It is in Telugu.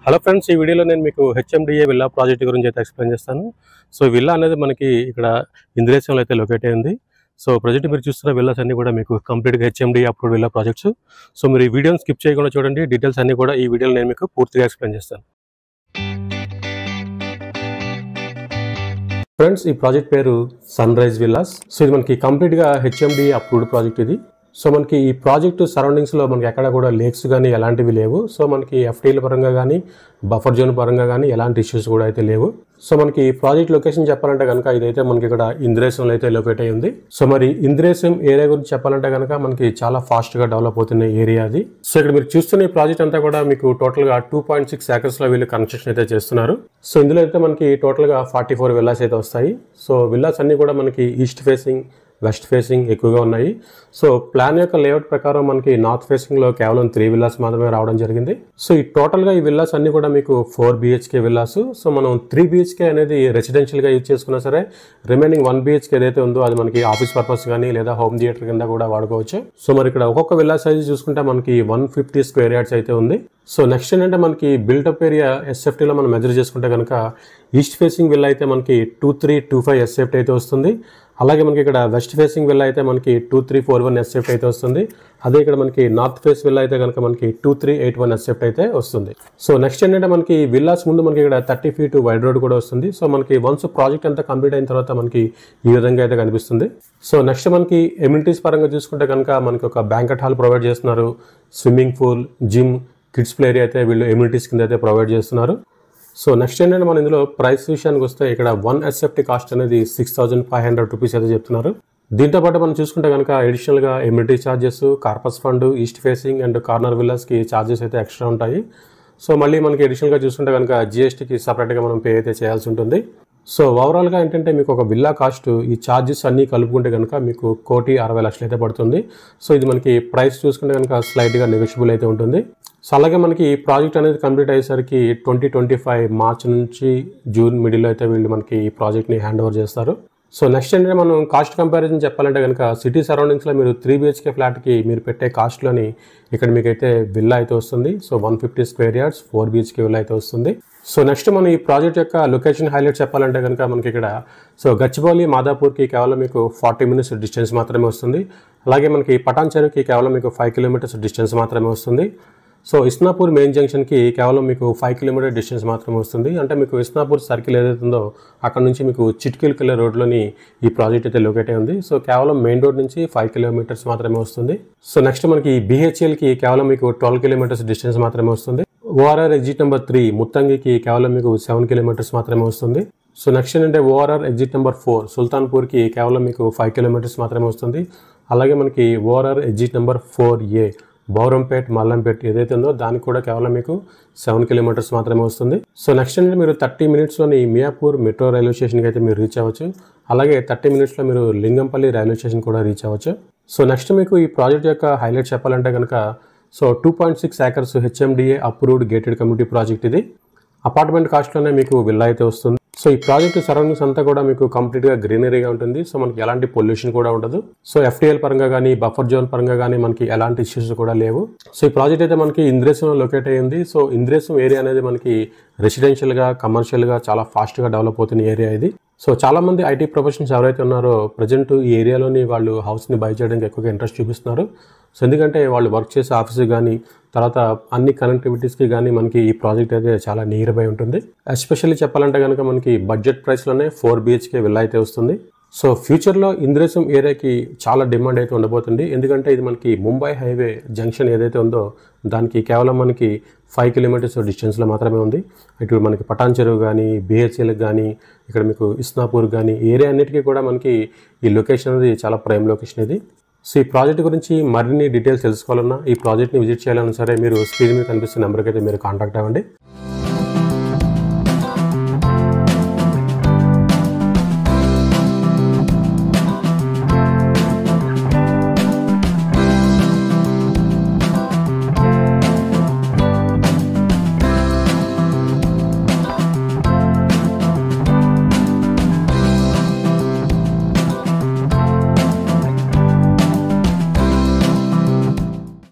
హలో ఫ్రెండ్స్, ఈ వీడియోలో నేను మీకు హెచ్ఎండిఏ విల్లా ప్రాజెక్ట్ గురించి అయితే ఎక్స్ప్లెయిన్ చేస్తాను. సో విల్లా అనేది మనకి ఇక్కడ ఇంద్రేశంలో అయితే లొకేట్ అయింది. సో ప్రజెంట్ మీరు చూస్తున్న విల్లాస్ అన్ని కూడా మీకు కంప్లీట్గా HMDA approved villa projects. So మీరు ఈ వీడియోని స్కిప్ చేయకుండా చూడండి. డీటెయిల్స్ అన్ని కూడా ఈ వీడియోలో నేను మీకు పూర్తిగా ఎక్స్ప్లెయిన్ చేస్తాను. ఫ్రెండ్స్, ఈ ప్రాజెక్ట్ పేరు సన్ రైజ్ విల్లాస్. సో ఇది మనకి కంప్లీట్గా హెచ్ఎండిఏ అప్రూవ్డ్ ప్రాజెక్ట్ ఇది. సో మనకి ఈ ప్రాజెక్టు సరౌండింగ్స్లో మనకి ఎక్కడ కూడా లేక్స్ కానీ ఎలాంటివి లేవు. సో మనకి ఎఫ్టీల పరంగా కానీ బఫర్ జోన్ పరంగా కానీ ఎలాంటి ఇష్యూస్ కూడా అయితే లేవు. సో మనకి ప్రాజెక్ట్ లొకేషన్ చెప్పాలంటే కనుక ఇదైతే మనకి ఇక్కడ ఇంద్రేశంలో అయితే లొకేట్ అయి ఉంది. సో మరి ఇంద్రేశం ఏరియా గురించి చెప్పాలంటే కనుక మనకి చాలా ఫాస్ట్గా డెవలప్ అవుతున్న ఏరియా అది. సో ఇక్కడ మీరు చూస్తున్న ఈ ప్రాజెక్ట్ అంతా కూడా మీకు టోటల్గా 2.6 acres వీళ్ళు కన్స్ట్రక్షన్ అయితే చేస్తున్నారు. సో ఇందులో అయితే మనకి టోటల్గా 44 విల్లాస్ అయితే వస్తాయి. సో విల్లాస్ అన్ని కూడా మనకి ఈస్ట్ ఫేసింగ్, వెస్ట్ ఫేసింగ్ ఎక్కువగా ఉన్నాయి. సో ప్లాన్ యొక్క లేఅవుట్ ప్రకారం మనకి నార్త్ ఫేసింగ్లో కేవలం 3 విల్లాస్ మాత్రమే రావడం జరిగింది. సో ఈ టోటల్గా ఈ విల్లాస్ అన్ని కూడా మీకు 4 BHK విల్లాస్. సో మనం 3 BHK అనేది రెసిడెన్షియల్గా యూజ్ చేసుకున్నా సరే, రిమైనింగ్ 1 BHK ఏదైతే ఉందో అది మనకి ఆఫీస్ పర్పస్ కానీ లేదా హోమ్ థియేటర్ కింద కూడా వాడుకోవచ్చు. సో మరి ఇక్కడ ఒక్కొక్క విల్లా సైజ్ చూసుకుంటే మనకి 150 square yards అయితే ఉంది. సో నెక్స్ట్ ఏంటంటే మనకి బిల్టప్ ఏరియా SFTలో మనం మెజర్ చేసుకుంటే కనుక ఈస్ట్ ఫేసింగ్ విల్లా అయితే మనకి 2325 SFT అయితే వస్తుంది. అలాగే మనకి ఇక్కడ వెస్ట్ ఫేసింగ్ విల్లా అయితే మనకి 2341 SFT అయితే వస్తుంది. అదే ఇక్కడ మనకి నార్త్ ఫేస్ విల్లా అయితే కనుక మనకి 2381 SFT అయితే వస్తుంది. సో నెక్స్ట్ ఏంటంటే మనకి విల్లాస్ ముందు మనకి ఇక్కడ 30 feet వైడ్ రోడ్ కూడా వస్తుంది. సో మనకి వన్స్ ప్రాజెక్ట్ అంతా కంప్లీట్ అయిన తర్వాత మనకి ఈ విధంగా అయితే కనిపిస్తుంది. సో నెక్స్ట్ మనకి ఎమ్యూనిటీస్ పరంగా చూసుకుంటే కనుక మనకి ఒక బ్యాంకెట్ హాల్ ప్రొవైడ్ చేస్తున్నారు. Swimming pool, gym, kids play area అయితే వీళ్ళు ఎమ్యూనిటీస్ కింద అయితే ప్రొవైడ్ చేస్తున్నారు. సో నెక్స్ట్ ఏంటంటే మన ఇందులో ప్రైస్ విషయానికి వస్తే ఇక్కడ 1 SFT కాస్ట్ అనేది 6,500 rupees అయితే చెప్తున్నారు. దీంతో పాటు మనం చూసుకుంటే కనుక అడిషనల్గా amenity charges, corpus fund, east facing and corner విల్లాస్కి ఛార్జెస్ అయితే ఎక్స్ట్రా ఉంటాయి. సో మళ్ళీ మనకి అడిషనల్గా చూసుకుంటే కనుక GSTకి సపరేట్గా మనం పే అయితే చేయాల్సి ఉంటుంది. సో ఓవరాల్గా ఏంటంటే మీకు ఒక విల్లా కాస్ట్ ఈ ఛార్జెస్ అన్నీ కలుపుకుంటే కనుక మీకు 1,60,00,000 అయితే పడుతుంది. సో ఇది మనకి ప్రైస్ చూసుకుంటే కనుక స్లైట్గా నెగోషియబుల్ అయితే ఉంటుంది. సో అలాగే మనకి ఈ ప్రాజెక్ట్ అనేది కంప్లీట్ అయ్యేసరికి 2025 మార్చ్ నుంచి జూన్ మిడిల్లో అయితే వీళ్ళు మనకి ఈ ప్రాజెక్ట్ని హ్యాండ్ ఓవర్ చేస్తారు. సో నెక్స్ట్ ఏంటంటే మనం కాస్ట్ కంపారిజన్ చెప్పాలంటే కనుక సిటీ సరౌండింగ్స్లో మీరు 3 BHK ఫ్లాట్కి మీరు పెట్టే కాస్ట్లోని ఇక్కడ మీకైతే విల్లా అయితే వస్తుంది. So 150 square yards 4 BHK villa అయితే వస్తుంది. సో నెక్స్ట్ మనం ఈ ప్రాజెక్ట్ యొక్క లొకేషన్ హైలైట్ చెప్పాలంటే కనుక మనకి ఇక్కడ సో గచ్చిబౌలి, మాదాపూర్కి కేవలం మీకు 40 minutes డిస్టెన్స్ మాత్రమే వస్తుంది. అలాగే మనకి పటాన్ చెరువుకి కేవలం మీకు 5 kilometers డిస్టెన్స్ మాత్రమే వస్తుంది. సో ఇస్నాపూర్ మెయిన్ జంక్షన్కి కేవలం మీకు 5 kilometer డిస్టెన్స్ మాత్రమే వస్తుంది. అంటే మీకు ఇస్నాపూర్ సర్కిల్ ఏదైతే ఉందో అక్కడ నుంచి మీకు చిట్కిల్కెళ్ళే రోడ్లోని ఈ ప్రాజెక్ట్ అయితే లొకేట్ అయి ఉంది. సో కేవలం మెయిన్ రోడ్ నుంచి 5 kilometers మాత్రమే వస్తుంది. సో నెక్స్ట్ మనకి BHLకి కేవలం మీకు 12 kilometers డిస్టెన్స్ మాత్రమే వస్తుంది. ORR ఎగ్జిట్ నెంబర్ 3 ముత్తంగికి కేవలం మీకు 7 kilometers మాత్రమే వస్తుంది. సో నెక్స్ట్ ఏంటంటే ORR ఎగ్జిట్ నెంబర్ 4 సుల్తాన్పూర్కి కేవలం మీకు 5 kilometers మాత్రమే వస్తుంది. అలాగే మనకి ORR exit number 4A Bowrampet, Mallampet ఏదైతే ఉందో దానికి కూడా కేవలం మీకు 7 kilometers మాత్రమే వస్తుంది. సో నెక్స్ట్ ఏంటంటే మీరు 30 minutesలోని మియాపూర్ మెట్రో రైల్వే స్టేషన్కి అయితే మీరు రీచ్ అవ్వచ్చు. అలాగే 30 minutesలో మీరు లింగంపల్లి రైల్వే స్టేషన్ కూడా రీచ్ అవ్వచ్చు. సో నెక్స్ట్ మీకు ఈ ప్రాజెక్ట్ యొక్క హైలైట్ చెప్పాలంటే కనుక so 2.6 acres HMDA approved gated community project ఇది. అపార్ట్మెంట్ కాస్ట్లోనే మీకు విల్లా అయితే వస్తుంది. సో ఈ ప్రాజెక్ట్ సరౌండింగ్స్ అంతా కూడా మీకు కంప్లీట్గా గ్రీనరీగా ఉంటుంది. సో మనకి ఎలాంటి పొల్యూషన్ కూడా ఉండదు. సో FTL పరంగా కానీ బఫర్ జోన్ పరంగా కానీ మనకి ఎలాంటి ఇష్యూస్ కూడా లేవు. సో ఈ ప్రాజెక్ట్ అయితే మనకి ఇంద్రేశంలో లొకేట్ అయ్యింది. సో ఇంద్రేశం ఏరియా అనేది మనకి రెసిడెన్షియల్గా, కమర్షియల్గా చాలా ఫాస్ట్గా డెవలప్ అవుతున్న ఏరియా ఇది. సో చాలామంది ఐటీ ప్రొఫెషనల్స్ ఎవరైతే ఉన్నారో ప్రజెంట్ ఈ ఏరియాలోని వాళ్ళు హౌస్ని బై చేయడానికి ఎక్కువగా ఇంట్రెస్ట్ చూపిస్తున్నారు. సో ఎందుకంటే వాళ్ళు వర్క్ చేసే ఆఫీస్కి కానీ తర్వాత అన్ని కనెక్టివిటీస్కి కానీ మనకి ఈ ప్రాజెక్ట్ అయితే చాలా నియర్ బై ఉంటుంది. ఎస్పెషల్లీ చెప్పాలంటే కనుక మనకి బడ్జెట్ ప్రైస్లోనే 4 BHK విల్లా అయితే వస్తుంది. సో ఫ్యూచర్లో ఇంద్రేశం ఏరియాకి చాలా డిమాండ్ అయితే ఉండబోతుంది. ఎందుకంటే ఇది మనకి ముంబై హైవే జంక్షన్ ఏదైతే ఉందో దానికి కేవలం మనకి 5 kilometers డిస్టెన్స్లో మాత్రమే ఉంది. ఇటు మనకి పటాన్ చెరువు కానీ, BHLకి కానీ, ఇక్కడ మీకు ఇస్నాపూర్ కానీ ఏరియా అన్నిటికీ కూడా మనకి ఈ లొకేషన్ అనేది చాలా ప్రైమ్ లొకేషన్ ఇది. సో ఈ ప్రాజెక్ట్ గురించి మరిన్ని డీటెయిల్స్ తెలుసుకోవాలన్నా, ఈ ప్రాజెక్ట్ని విజిట్ చేయాలన్నా సరే మీరు స్క్రీన్ మీద కనిపిస్తున్న నెంబర్కి అయితే మీరు కాంటాక్ట్ అవ్వండి.